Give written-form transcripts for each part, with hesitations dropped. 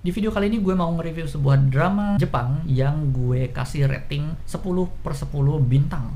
Di video kali ini gue mau nge-review sebuah drama Jepang yang gue kasih rating 10/10 bintang.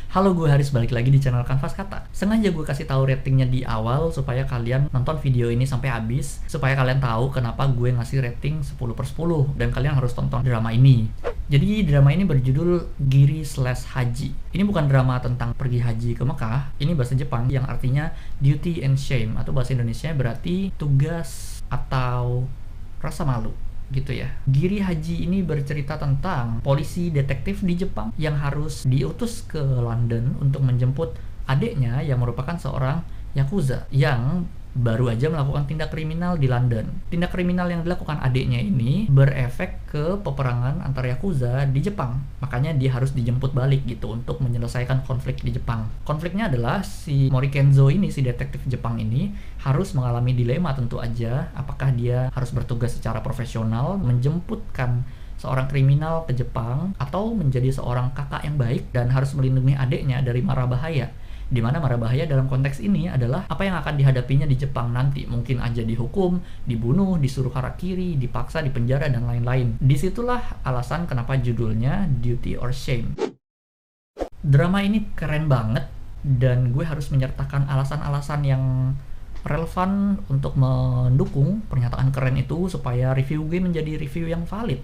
Halo, gue Haris, balik lagi di channel Kanvas Kata. Sengaja gue kasih tahu ratingnya di awal supaya kalian nonton video ini sampai habis, supaya kalian tahu kenapa gue ngasih rating 10/10 dan kalian harus tonton drama ini. Jadi drama ini berjudul Giri/Haji. Ini bukan drama tentang pergi haji ke Mekah. Ini bahasa Jepang yang artinya duty and shame, atau bahasa Indonesia berarti tugas atau rasa malu gitu ya. Giri Haji ini bercerita tentang polisi detektif di Jepang yang harus diutus ke London untuk menjemput adiknya yang merupakan seorang yakuza yang baru aja melakukan tindak kriminal di London. Tindak kriminal yang dilakukan adiknya ini berefek ke peperangan antara yakuza di Jepang. Makanya dia harus dijemput balik gitu untuk menyelesaikan konflik di Jepang. Konfliknya adalah si Mori Kenzo ini, si detektif Jepang ini harus mengalami dilema tentu aja. Apakah dia harus bertugas secara profesional menjemputkan seorang kriminal ke Jepang, atau menjadi seorang kakak yang baik dan harus melindungi adiknya dari mara bahaya. Di mana mara bahaya dalam konteks ini adalah apa yang akan dihadapinya di Jepang nanti. Mungkin aja dihukum, dibunuh, disuruh harakiri, dipaksa, dipenjara, dan lain-lain. Disitulah alasan kenapa judulnya Duty or Shame. Drama ini keren banget, dan gue harus menyertakan alasan-alasan yang relevan untuk mendukung pernyataan keren itu supaya review gue menjadi review yang valid.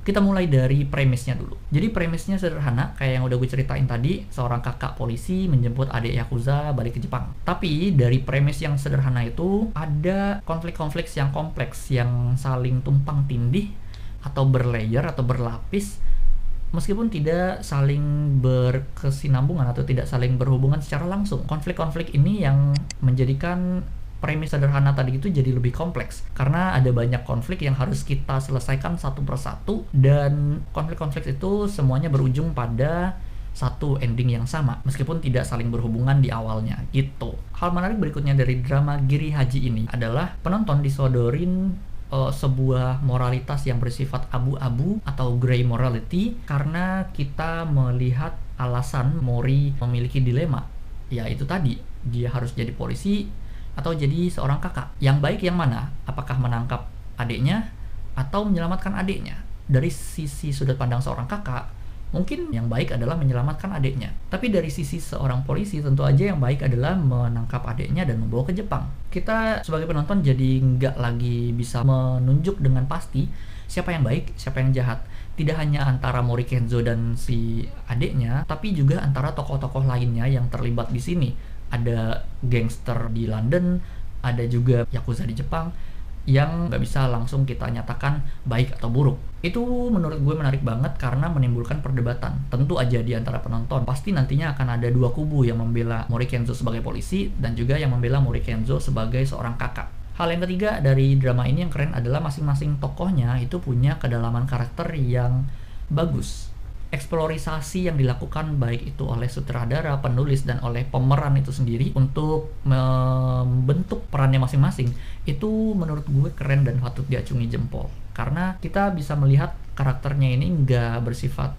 Kita mulai dari premisnya dulu. Jadi premisnya sederhana, kayak yang udah gue ceritain tadi, seorang kakak polisi menjemput adik yakuza balik ke Jepang. Tapi dari premis yang sederhana itu ada konflik-konflik yang kompleks, yang saling tumpang tindih atau berlayer atau berlapis, meskipun tidak saling berkesinambungan atau tidak saling berhubungan secara langsung. Konflik-konflik ini yang menjadikan premis sederhana tadi itu jadi lebih kompleks, karena ada banyak konflik yang harus kita selesaikan satu persatu, dan konflik-konflik itu semuanya berujung pada satu ending yang sama meskipun tidak saling berhubungan di awalnya gitu. Hal menarik berikutnya dari drama Giri Haji ini adalah penonton disodorin sebuah moralitas yang bersifat abu-abu atau grey morality, karena kita melihat alasan Mori memiliki dilema, ya itu tadi, dia harus jadi polisi atau jadi seorang kakak. Yang baik yang mana? Apakah menangkap adiknya atau menyelamatkan adiknya? Dari sisi sudut pandang seorang kakak, mungkin yang baik adalah menyelamatkan adiknya. Tapi dari sisi seorang polisi, tentu aja yang baik adalah menangkap adiknya dan membawa ke Jepang. Kita sebagai penonton jadi nggak lagi bisa menunjuk dengan pasti siapa yang baik, siapa yang jahat. Tidak hanya antara Mori Kenzo dan si adiknya, tapi juga antara tokoh-tokoh lainnya yang terlibat di sini. Ada gangster di London, ada juga yakuza di Jepang, yang nggak bisa langsung kita nyatakan baik atau buruk. Itu menurut gue menarik banget karena menimbulkan perdebatan. Tentu aja di antara penonton pasti nantinya akan ada dua kubu yang membela Mori Kenzo sebagai polisi dan juga yang membela Mori Kenzo sebagai seorang kakak. Hal yang ketiga dari drama ini yang keren adalah masing-masing tokohnya itu punya kedalaman karakter yang bagus. Eksplorisasi yang dilakukan baik itu oleh sutradara, penulis, dan oleh pemeran itu sendiri untuk membentuk perannya masing-masing itu menurut gue keren dan patut diacungi jempol, karena kita bisa melihat karakternya ini nggak bersifat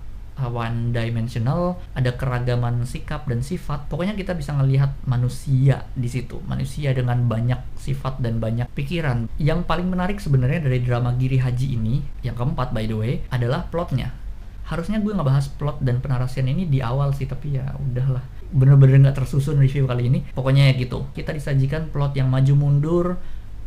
one dimensional, ada keragaman sikap dan sifat. Pokoknya kita bisa ngelihat manusia di situ, manusia dengan banyak sifat dan banyak pikiran. Yang paling menarik sebenarnya dari drama Giri Haji ini, yang keempat by the way, adalah plotnya. Harusnya gue ngebahas plot dan penarasian ini di awal sih, tapi ya udahlah, bener-bener nggak tersusun review kali ini. Pokoknya ya gitu, kita disajikan plot yang maju mundur,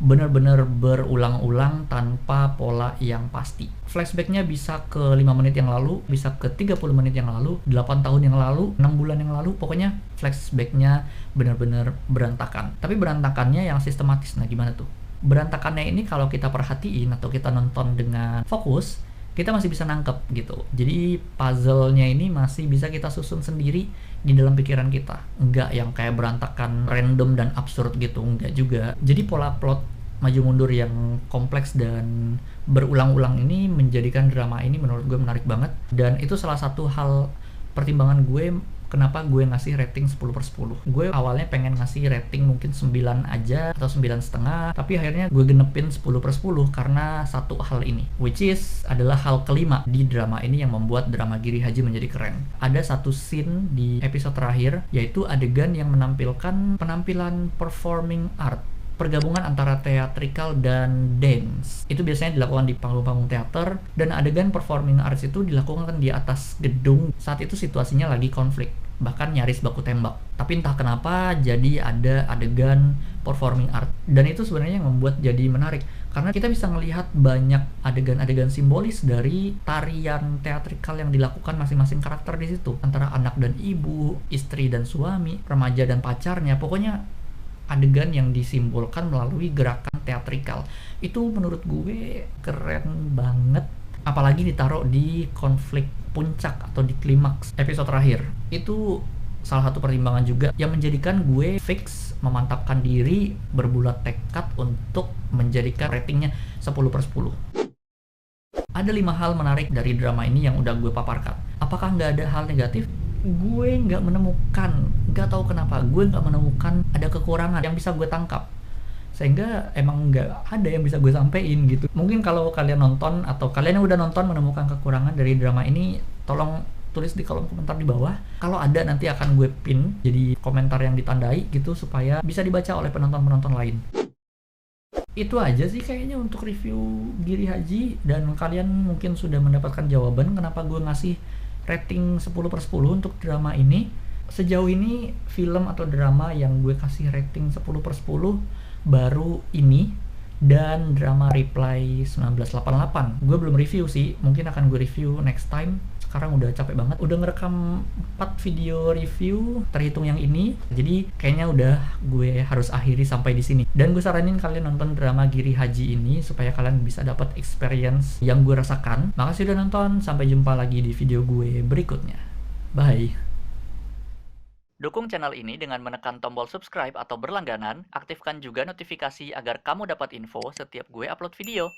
bener-bener berulang-ulang tanpa pola yang pasti. Flashbacknya bisa ke 5 menit yang lalu, bisa ke 30 menit yang lalu, 8 tahun yang lalu, 6 bulan yang lalu. Pokoknya flashbacknya bener-bener berantakan. Tapi berantakannya yang sistematis. Nah gimana tuh? Berantakannya ini kalau kita perhatiin atau kita nonton dengan fokus, kita masih bisa nangkep gitu. Jadi puzzle-nya ini masih bisa kita susun sendiri di dalam pikiran kita. Enggak yang kayak berantakan, random, dan absurd gitu, enggak juga. Jadi pola plot maju mundur yang kompleks dan berulang-ulang ini menjadikan drama ini menurut gue menarik banget. Dan itu salah satu hal pertimbangan gue kenapa gue ngasih rating 10/10. Gue awalnya pengen ngasih rating mungkin 9 aja atau 9,5, tapi akhirnya gue genepin 10/10 karena satu hal ini, which is adalah hal kelima di drama ini yang membuat drama Giri Haji menjadi keren. Ada satu scene di episode terakhir, yaitu adegan yang menampilkan penampilan performing art pergabungan antara theatrical dan dance. Itu biasanya dilakukan di panggung-panggung teater, dan adegan performing arts itu dilakukan di atas gedung saat itu situasinya lagi konflik, bahkan nyaris baku tembak. Tapi entah kenapa jadi ada adegan performing art, dan itu sebenarnya yang membuat jadi menarik karena kita bisa melihat banyak adegan-adegan simbolis dari tarian teatrikal yang dilakukan masing-masing karakter di situ, antara anak dan ibu, istri dan suami, remaja dan pacarnya. Pokoknya adegan yang disimbolkan melalui gerakan teatrikal. Itu menurut gue keren banget, apalagi ditaruh di konflik puncak atau di klimaks episode terakhir. Itu salah satu pertimbangan juga yang menjadikan gue fix memantapkan diri, berbulat tekad untuk menjadikan ratingnya 10/10. Ada 5 hal menarik dari drama ini yang udah gue paparkan. Apakah nggak ada hal negatif? Gue nggak menemukan, nggak tahu kenapa gue nggak menemukan ada kekurangan yang bisa gue tangkap, sehingga emang nggak ada yang bisa gue sampein gitu. Mungkin kalau kalian nonton atau kalian yang udah nonton menemukan kekurangan dari drama ini, tolong tulis di kolom komentar di bawah. Kalau ada, nanti akan gue pin jadi komentar yang ditandai gitu supaya bisa dibaca oleh penonton-penonton lain. Itu aja sih kayaknya untuk review Giri Haji, dan kalian mungkin sudah mendapatkan jawaban kenapa gue ngasih rating 10/10 untuk drama ini. Sejauh ini film atau drama yang gue kasih rating 10/10 baru ini dan drama Reply 1988. Gue belum review sih, mungkin akan gue review next time. Sekarang udah capek banget, udah ngerekam 4 video review terhitung yang ini, jadi kayaknya udah gue harus akhiri sampai di sini. Dan gue saranin kalian nonton drama Giri Haji ini supaya kalian bisa dapat experience yang gue rasakan. Makasih udah nonton, sampai jumpa lagi di video gue berikutnya. Bye. Dukung channel ini dengan menekan tombol subscribe atau berlangganan, aktifkan juga notifikasi agar kamu dapat info setiap gue upload video.